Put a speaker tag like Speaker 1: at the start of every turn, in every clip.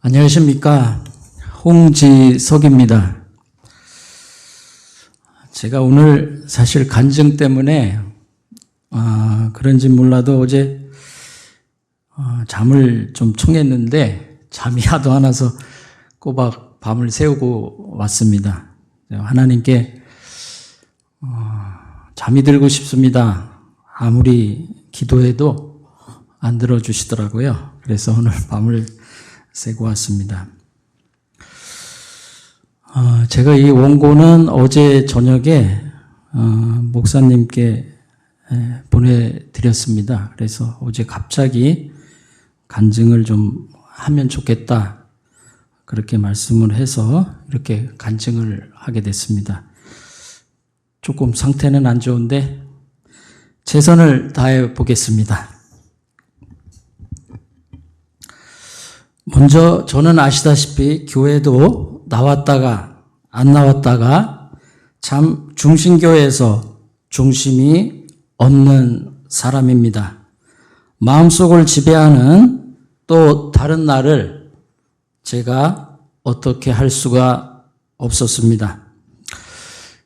Speaker 1: 안녕하십니까. 홍지석입니다. 제가 오늘 사실 간증 때문에 그런지 몰라도 어제 잠을 좀 청했는데 잠이 하도 안 와서 꼬박 밤을 새우고 왔습니다. 하나님께 잠이 들고 싶습니다. 아무리 기도해도 안 들어주시더라고요. 그래서 오늘 밤을 새고 왔습니다. 제가 이 원고는 어제 저녁에 목사님께 보내드렸습니다. 그래서 어제 갑자기 간증을 좀 하면 좋겠다 그렇게 말씀을 해서 이렇게 간증을 하게 됐습니다. 조금 상태는 안 좋은데 최선을 다해 보겠습니다. 먼저 저는 아시다시피 교회도 나왔다가 안 나왔다가 참 중심교회에서 중심이 없는 사람입니다. 마음속을 지배하는 또 다른 나를 제가 어떻게 할 수가 없었습니다.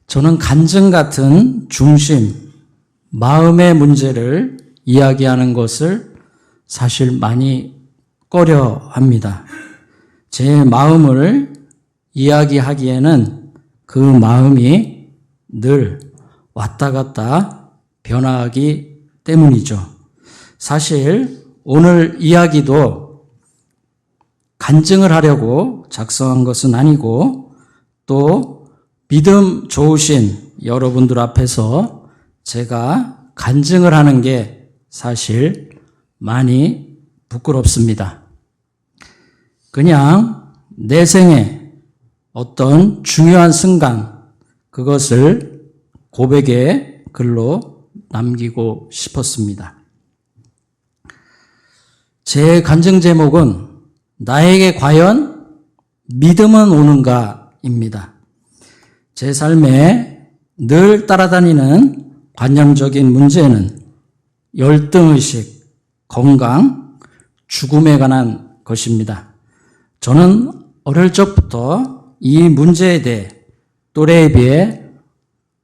Speaker 1: 저는 간증 같은 중심, 마음의 문제를 이야기하는 것을 사실 많이 꺼려 합니다. 제 마음을 이야기하기에는 그 마음이 늘 왔다 갔다 변화하기 때문이죠. 사실 오늘 이야기도 간증을 하려고 작성한 것은 아니고 또 믿음 좋으신 여러분들 앞에서 제가 간증을 하는 게 사실 많이 부끄럽습니다. 그냥 내 생에 어떤 중요한 순간 그것을 고백의 글로 남기고 싶었습니다. 제 간증 제목은 나에게 과연 믿음은 오는가입니다. 제 삶에 늘 따라다니는 관념적인 문제는 열등의식, 건강, 죽음에 관한 것입니다. 저는 어릴 적부터 이 문제에 대해 또래에 비해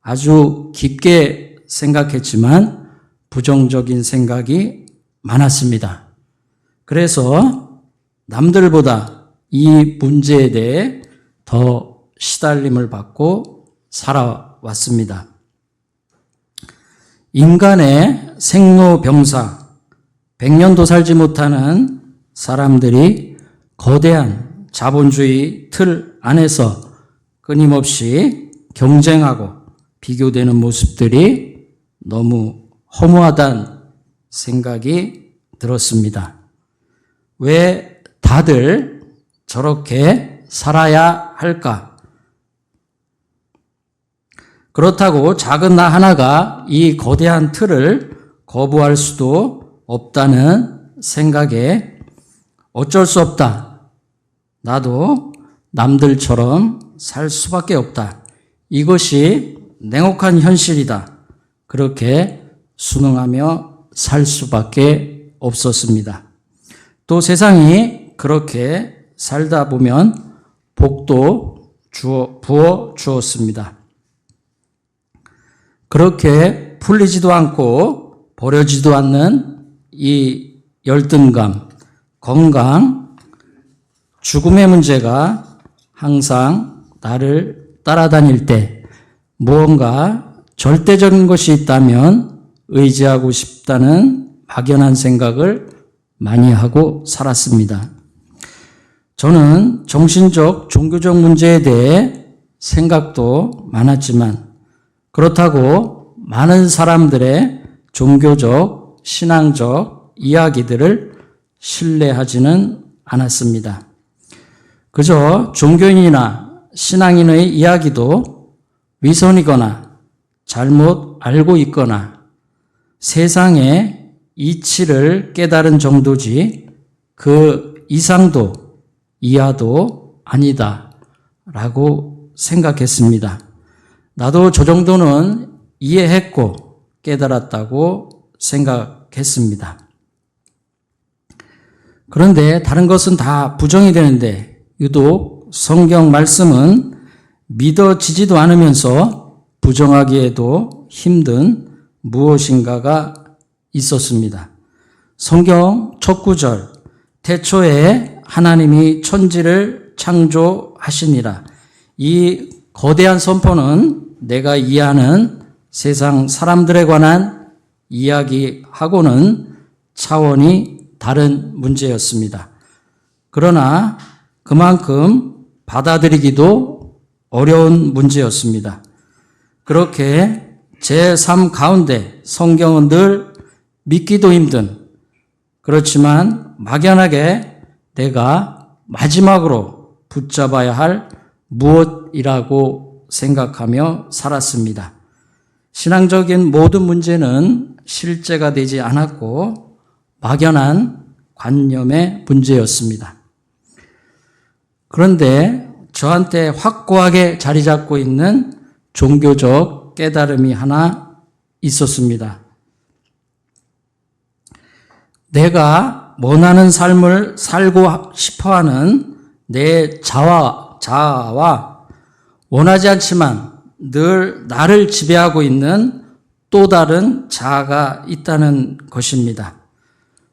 Speaker 1: 아주 깊게 생각했지만 부정적인 생각이 많았습니다. 그래서 남들보다 이 문제에 대해 더 시달림을 받고 살아왔습니다. 인간의 생로병사, 100년도 살지 못하는 사람들이 거대한 자본주의 틀 안에서 끊임없이 경쟁하고 비교되는 모습들이 너무 허무하다는 생각이 들었습니다. 왜 다들 저렇게 살아야 할까? 그렇다고 작은 나 하나가 이 거대한 틀을 거부할 수도 없다는 생각에 어쩔 수 없다. 나도 남들처럼 살 수밖에 없다. 이것이 냉혹한 현실이다. 그렇게 순응하며 살 수밖에 없었습니다. 또 세상이 그렇게 살다 보면 복도 부어 주었습니다. 그렇게 풀리지도 않고 버려지도 않는 이 열등감, 건강, 죽음의 문제가 항상 나를 따라다닐 때 무언가 절대적인 것이 있다면 의지하고 싶다는 막연한 생각을 많이 하고 살았습니다. 저는 정신적, 종교적 문제에 대해 생각도 많았지만 그렇다고 많은 사람들의 종교적, 신앙적 이야기들을 신뢰하지는 않았습니다. 그저 종교인이나 신앙인의 이야기도 위선이거나 잘못 알고 있거나 세상의 이치를 깨달은 정도지 그 이상도 이하도 아니다 라고 생각했습니다. 나도 저 정도는 이해했고 깨달았다고 생각했습니다. 그런데 다른 것은 다 부정이 되는데 유독 성경 말씀은 믿어지지도 않으면서 부정하기에도 힘든 무엇인가가 있었습니다. 성경 첫 구절, 태초에 하나님이 천지를 창조하시니라. 이 거대한 선포는 내가 이해하는 세상 사람들에 관한 이야기하고는 차원이 다른 문제였습니다. 그러나 그만큼 받아들이기도 어려운 문제였습니다. 그렇게 제3 가운데 성경은 늘 믿기도 힘든, 그렇지만 막연하게 내가 마지막으로 붙잡아야 할 무엇이라고 생각하며 살았습니다. 신앙적인 모든 문제는 실제가 되지 않았고 막연한 관념의 문제였습니다. 그런데 저한테 확고하게 자리 잡고 있는 종교적 깨달음이 하나 있었습니다. 내가 원하는 삶을 살고 싶어하는 내 자아와 원하지 않지만 늘 나를 지배하고 있는 또 다른 자아가 있다는 것입니다.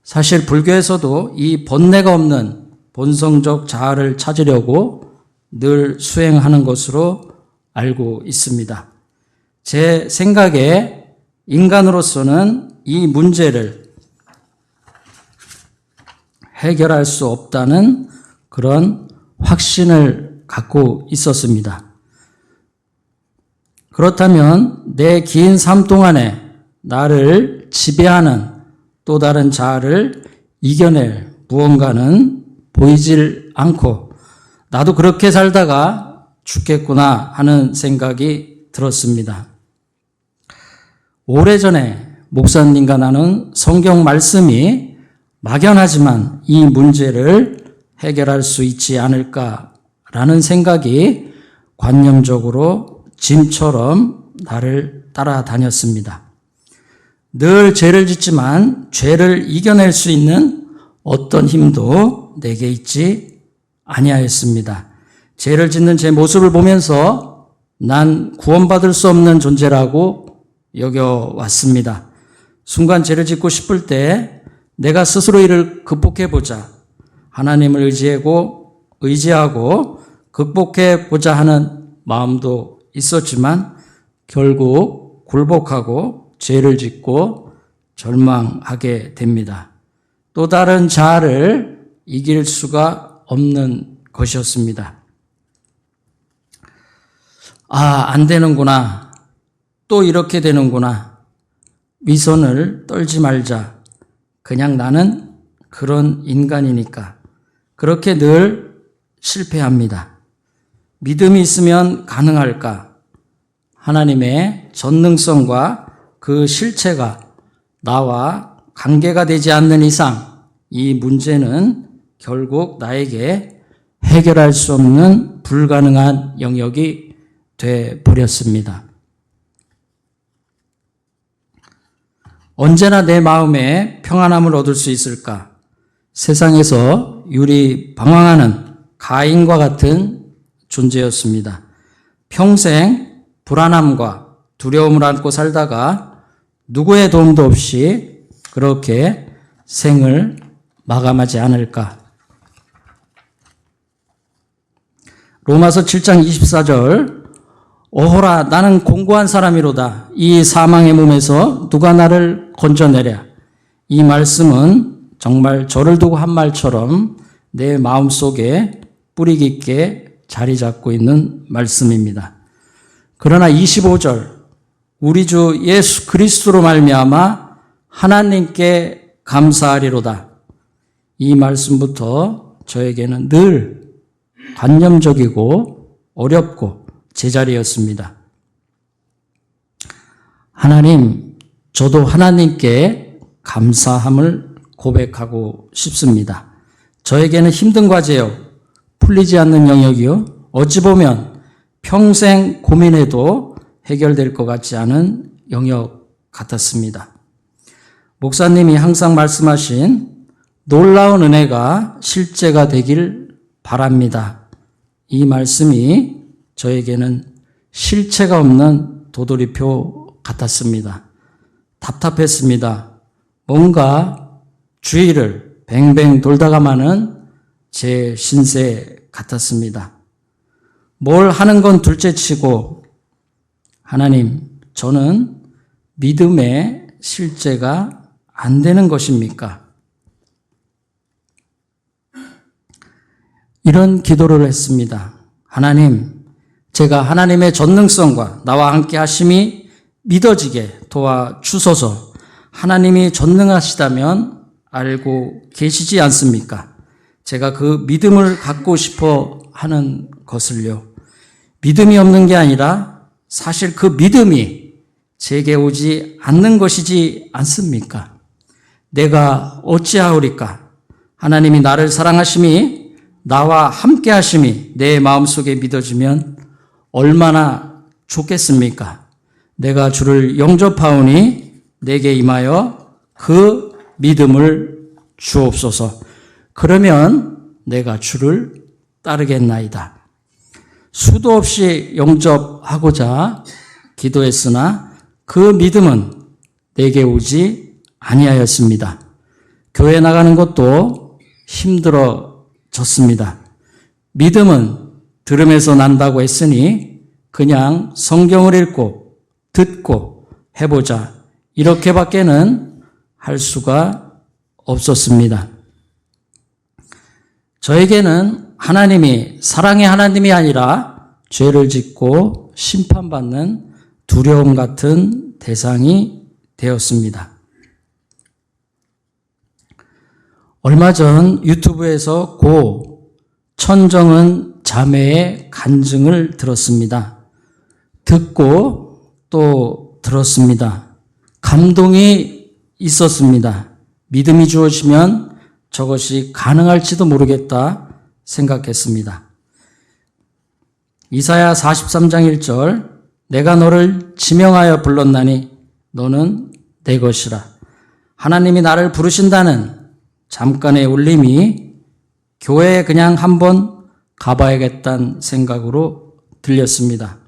Speaker 1: 사실 불교에서도 이 본내가 없는 본성적 자아를 찾으려고 늘 수행하는 것으로 알고 있습니다. 제 생각에 인간으로서는 이 문제를 해결할 수 없다는 그런 확신을 갖고 있었습니다. 그렇다면 내 긴 삶 동안에 나를 지배하는 또 다른 자아를 이겨낼 무언가는 보이질 않고 나도 그렇게 살다가 죽겠구나 하는 생각이 들었습니다. 오래전에 목사님과 나눈 성경 말씀이 막연하지만 이 문제를 해결할 수 있지 않을까라는 생각이 관념적으로 짐처럼 나를 따라다녔습니다. 늘 죄를 짓지만 죄를 이겨낼 수 있는 어떤 힘도 내게 있지 아니하였습니다. 죄를 짓는 제 모습을 보면서 난 구원받을 수 없는 존재라고 여겨왔습니다. 순간 죄를 짓고 싶을 때 내가 스스로 이를 극복해보자, 하나님을 의지하고 극복해보자 하는 마음도 있었지만 결국 굴복하고 죄를 짓고 절망하게 됩니다. 또 다른 자아를 이길 수가 없는 것이었습니다. 안 되는구나. 또 이렇게 되는구나. 위선을 떨지 말자. 그냥 나는 그런 인간이니까. 그렇게 늘 실패합니다. 믿음이 있으면 가능할까? 하나님의 전능성과 그 실체가 나와 관계가 되지 않는 이상 이 문제는 결국 나에게 해결할 수 없는 불가능한 영역이 돼 버렸습니다. 언제나 내 마음에 평안함을 얻을 수 있을까? 세상에서 유리 방황하는 가인과 같은 존재였습니다. 평생 불안함과 두려움을 안고 살다가 누구의 도움도 없이 그렇게 생을 마감하지 않을까? 로마서 7장 24절 오호라 나는 공고한 사람이로다. 이 사망의 몸에서 누가 나를 건져내랴. 이 말씀은 정말 저를 두고 한 말처럼 내 마음속에 뿌리 깊게 자리 잡고 있는 말씀입니다. 그러나 25절 우리 주 예수 그리스도로 말미암아 하나님께 감사하리로다. 이 말씀부터 저에게는 늘 관념적이고 어렵고 제자리였습니다. 하나님, 저도 하나님께 감사함을 고백하고 싶습니다. 저에게는 힘든 과제요, 풀리지 않는 영역이요, 어찌 보면 평생 고민해도 해결될 것 같지 않은 영역 같았습니다. 목사님이 항상 말씀하신 놀라운 은혜가 실제가 되길 바랍니다. 이 말씀이 저에게는 실체가 없는 도돌이표 같았습니다. 답답했습니다. 뭔가 주위를 뱅뱅 돌다가 마는 제 신세 같았습니다. 뭘 하는 건 둘째치고 하나님, 저는 믿음의 실제가 안 되는 것입니까? 이런 기도를 했습니다. 하나님, 제가 하나님의 전능성과 나와 함께 하심이 믿어지게 도와주소서. 하나님이 전능하시다면 알고 계시지 않습니까? 제가 그 믿음을 갖고 싶어 하는 것을요. 믿음이 없는 게 아니라 사실 그 믿음이 제게 오지 않는 것이지 않습니까? 내가 어찌하오리까? 하나님이 나를 사랑하심이 나와 함께 하심이 내 마음속에 믿어지면 얼마나 좋겠습니까? 내가 주를 영접하오니 내게 임하여 그 믿음을 주옵소서. 그러면 내가 주를 따르겠나이다. 수도 없이 영접하고자 기도했으나 그 믿음은 내게 오지 아니하였습니다. 교회 나가는 것도 힘들어졌습니다. 믿음은 들음에서 난다고 했으니 그냥 성경을 읽고 듣고 해보자, 이렇게밖에는 할 수가 없었습니다. 저에게는 하나님이 사랑의 하나님이 아니라 죄를 짓고 심판받는 두려움 같은 대상이 되었습니다. 얼마 전 유튜브에서 고 천정은 자매의 간증을 들었습니다. 듣고 또 들었습니다. 감동이 있었습니다. 믿음이 주어지면 저것이 가능할지도 모르겠다 생각했습니다. 이사야 43장 1절, 내가 너를 지명하여 불렀나니 너는 내 것이라. 하나님이 나를 부르신다는 잠깐의 울림이 교회에 그냥 한번 가봐야겠다는 생각으로 들렸습니다.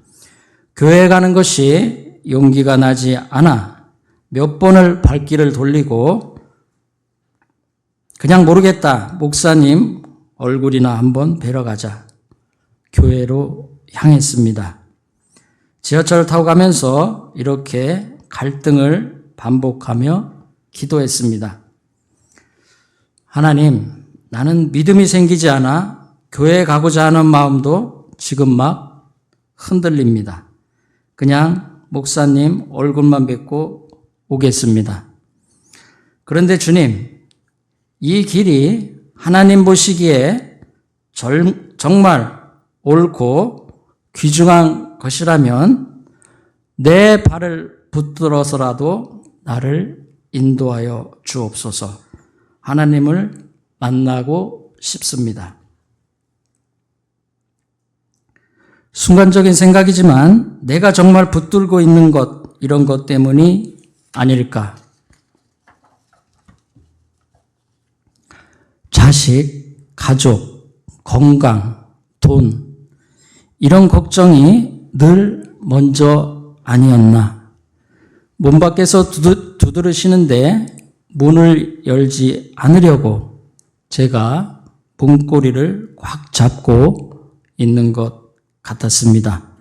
Speaker 1: 교회에 가는 것이 용기가 나지 않아 몇 번을 발길을 돌리고 그냥 모르겠다, 목사님 얼굴이나 한번 뵈러 가자, 교회로 향했습니다. 지하철을 타고 가면서 이렇게 갈등을 반복하며 기도했습니다. 하나님, 나는 믿음이 생기지 않아 교회에 가고자 하는 마음도 지금 막 흔들립니다. 그냥 목사님 얼굴만 뵙고 오겠습니다. 그런데 주님, 이 길이 하나님 보시기에 정말 옳고 귀중한 것이라면 내 발을 붙들어서라도 나를 인도하여 주옵소서. 하나님을 만나고 싶습니다. 순간적인 생각이지만 내가 정말 붙들고 있는 것, 이런 것 때문이 아닐까. 자식, 가족, 건강, 돈, 이런 걱정이 늘 먼저 아니었나. 문 밖에서 두드리시는데 문을 열지 않으려고 제가 문고리를 꽉 잡고 있는 것 같았습니다.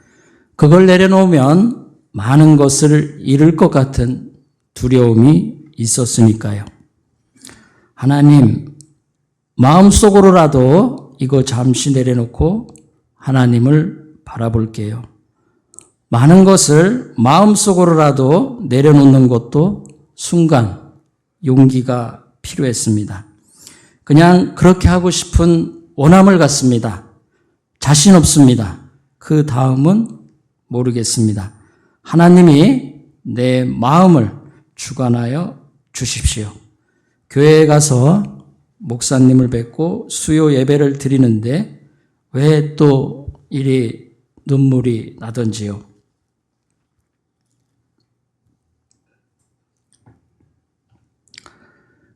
Speaker 1: 그걸 내려놓으면 많은 것을 잃을 것 같은 두려움이 있었으니까요. 하나님, 마음속으로라도 이거 잠시 내려놓고 하나님을 바라볼게요. 많은 것을 마음속으로라도 내려놓는 것도 순간 용기가 필요했습니다. 그냥 그렇게 하고 싶은 원함을 갖습니다. 자신 없습니다. 그 다음은 모르겠습니다. 하나님이 내 마음을 주관하여 주십시오. 교회에 가서 목사님을 뵙고 수요 예배를 드리는데 왜 또 이리 눈물이 나던지요.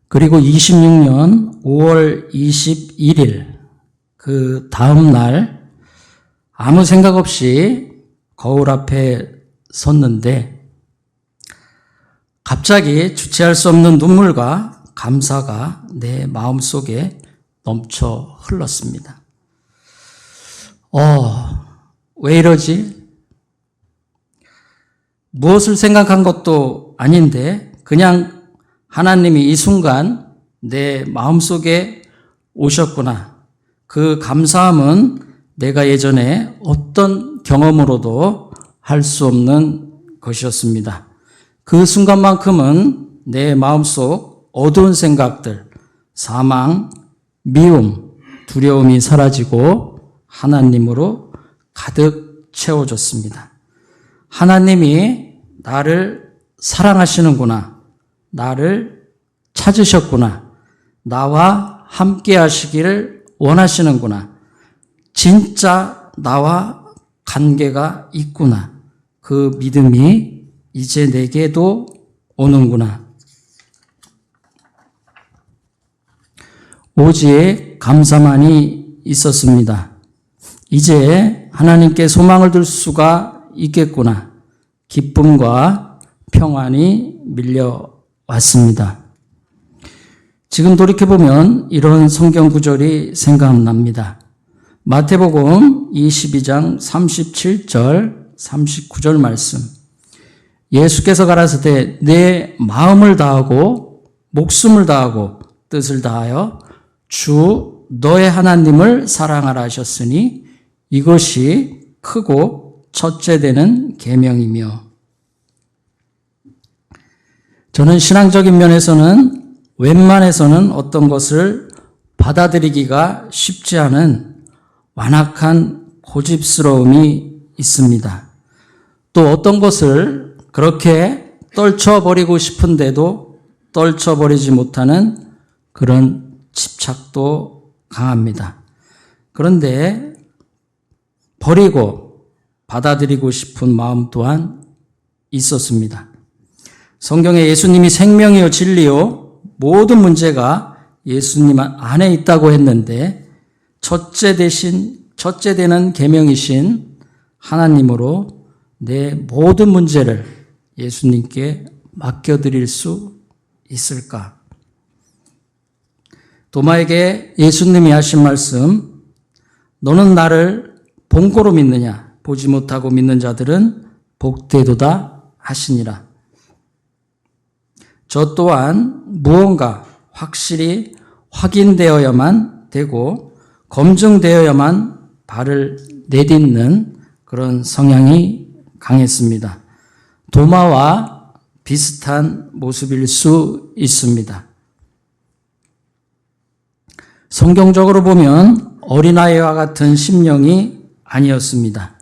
Speaker 1: 그리고 26년 5월 21일 그 다음 날 아무 생각 없이 거울 앞에 섰는데 갑자기 주체할 수 없는 눈물과 감사가 내 마음속에 넘쳐 흘렀습니다. 왜 이러지? 무엇을 생각한 것도 아닌데 그냥 하나님이 이 순간 내 마음속에 오셨구나. 그 감사함은 내가 예전에 어떤 경험으로도 할 수 없는 것이었습니다. 그 순간만큼은 내 마음속 어두운 생각들, 사망, 미움, 두려움이 사라지고 하나님으로 가득 채워졌습니다. 하나님이 나를 사랑하시는구나. 나를 찾으셨구나. 나와 함께 하시기를 원하시는구나. 진짜 나와 관계가 있구나. 그 믿음이 이제 내게도 오는구나. 오직 감사만이 있었습니다. 이제 하나님께 소망을 둘 수가 있겠구나. 기쁨과 평안이 밀려왔습니다. 지금 돌이켜보면 이런 성경 구절이 생각납니다. 마태복음 22장 37절 39절 말씀. 예수께서 가라사대 내 마음을 다하고 목숨을 다하고 뜻을 다하여 주 너의 하나님을 사랑하라 하셨으니 이것이 크고 첫째 되는 계명이며. 저는 신앙적인 면에서는 웬만해서는 어떤 것을 받아들이기가 쉽지 않은 완악한 고집스러움이 있습니다. 또 어떤 것을 그렇게 떨쳐버리고 싶은데도 떨쳐버리지 못하는 그런 집착도 강합니다. 그런데 버리고 받아들이고 싶은 마음 또한 있었습니다. 성경에 예수님이 생명이요 진리요 모든 문제가 예수님 안에 있다고 했는데 첫째 되는 계명이신 하나님으로 내 모든 문제를 예수님께 맡겨드릴 수 있을까? 도마에게 예수님이 하신 말씀, 너는 나를 본고로 믿느냐? 보지 못하고 믿는 자들은 복되도다 하시니라. 저 또한 무언가 확실히 확인되어야만 되고 검증되어야만 발을 내딛는 그런 성향이 강했습니다. 도마와 비슷한 모습일 수 있습니다. 성경적으로 보면 어린아이와 같은 심령이 아니었습니다.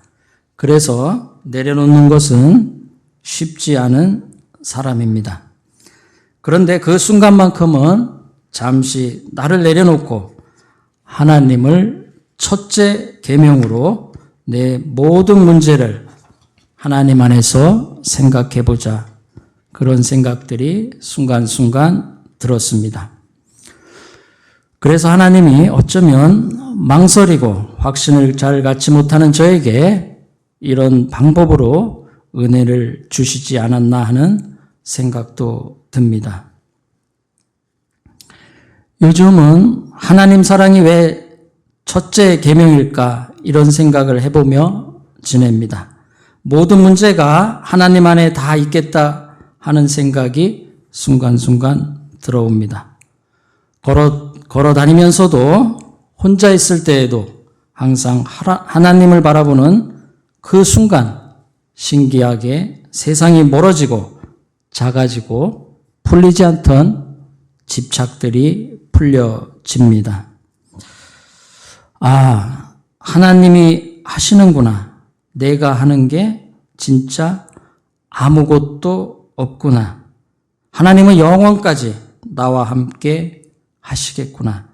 Speaker 1: 그래서 내려놓는 것은 쉽지 않은 사람입니다. 그런데 그 순간만큼은 잠시 나를 내려놓고 하나님을 첫째 계명으로 내 모든 문제를 하나님 안에서 생각해 보자. 그런 생각들이 순간순간 들었습니다. 그래서 하나님이 어쩌면 망설이고 확신을 잘 갖지 못하는 저에게 이런 방법으로 은혜를 주시지 않았나 하는 생각도 듭니다. 요즘은 하나님 사랑이 왜 첫째 계명일까 이런 생각을 해보며 지냅니다. 모든 문제가 하나님 안에 다 있겠다 하는 생각이 순간순간 들어옵니다. 걸어 다니면서도 혼자 있을 때에도 항상 하나님을 바라보는 그 순간 신기하게 세상이 멀어지고 작아지고 풀리지 않던 집착들이 풀려집니다. 하나님이 하시는구나. 내가 하는 게 진짜 아무것도 없구나. 하나님은 영원까지 나와 함께 하시겠구나.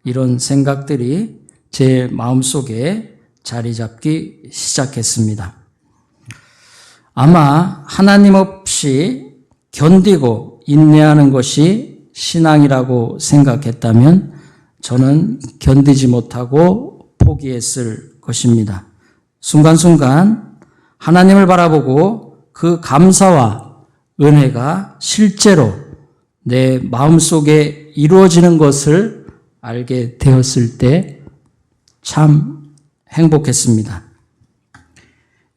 Speaker 1: 이런 생각들이 제 마음속에 자리 잡기 시작했습니다. 아마 하나님 없이 견디고 인내하는 것이 신앙이라고 생각했다면 저는 견디지 못하고 포기했을 것입니다. 순간순간 하나님을 바라보고 그 감사와 은혜가 실제로 내 마음속에 이루어지는 것을 알게 되었을 때 참 행복했습니다.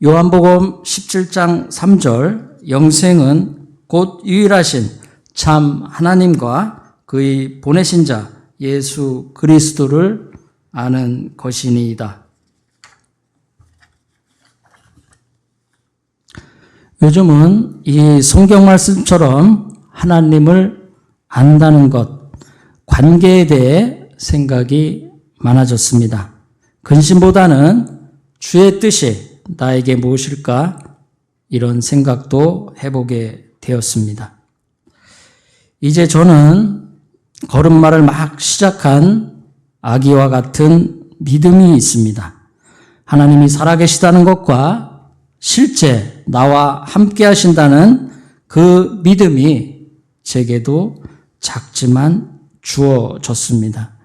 Speaker 1: 요한복음 17장 3절 영생은 곧 유일하신 참 하나님과 그의 보내신 자 예수 그리스도를 아는 것이니이다. 요즘은 이 성경 말씀처럼 하나님을 안다는 것, 관계에 대해 생각이 많아졌습니다. 근심보다는 주의 뜻이 나에게 무엇일까? 이런 생각도 해보게 되었습니다. 이제 저는 걸음마를 막 시작한 아기와 같은 믿음이 있습니다. 하나님이 살아계시다는 것과 실제 나와 함께 하신다는 그 믿음이 제게도 작지만 주어졌습니다.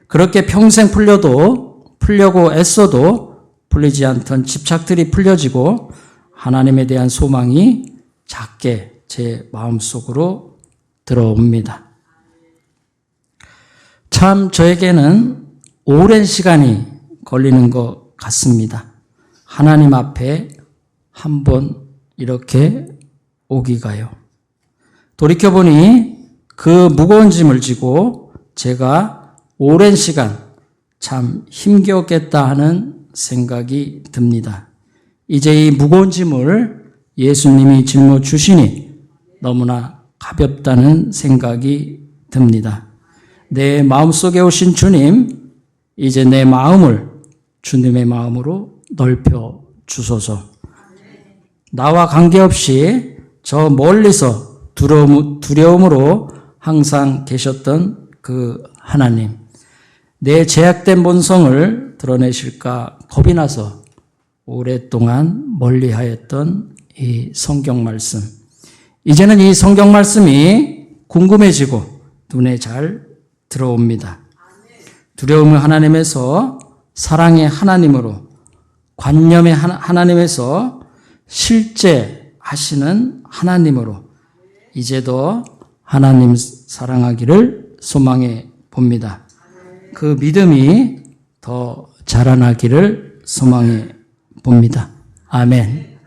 Speaker 1: 그렇게 평생 풀려고 애써도 풀리지 않던 집착들이 풀려지고 하나님에 대한 소망이 작게 제 마음속으로 들어옵니다. 참 저에게는 오랜 시간이 걸리는 것 같습니다. 하나님 앞에 한번 이렇게 오기가요. 돌이켜보니 그 무거운 짐을 지고 제가 오랜 시간 참 힘겹겠다 하는 생각이 듭니다. 이제 이 무거운 짐을 예수님이 짊어주시니 너무나 가볍다는 생각이 듭니다. 내 마음속에 오신 주님, 이제 내 마음을 주님의 마음으로 넓혀 주소서. 나와 관계없이 저 멀리서 두려움으로 항상 계셨던 그 하나님, 내 제약된 본성을 드러내실까 겁이 나서 오랫동안 멀리하였던 이 성경 말씀. 이제는 이 성경 말씀이 궁금해지고 눈에 잘 들어옵니다. 두려움을 하나님에서 사랑의 하나님으로, 관념의 하나님에서 실제 하시는 하나님으로 이제도 하나님 사랑하기를 소망해 봅니다. 그 믿음이 더 자라나기를 소망해 봅니다. 아멘.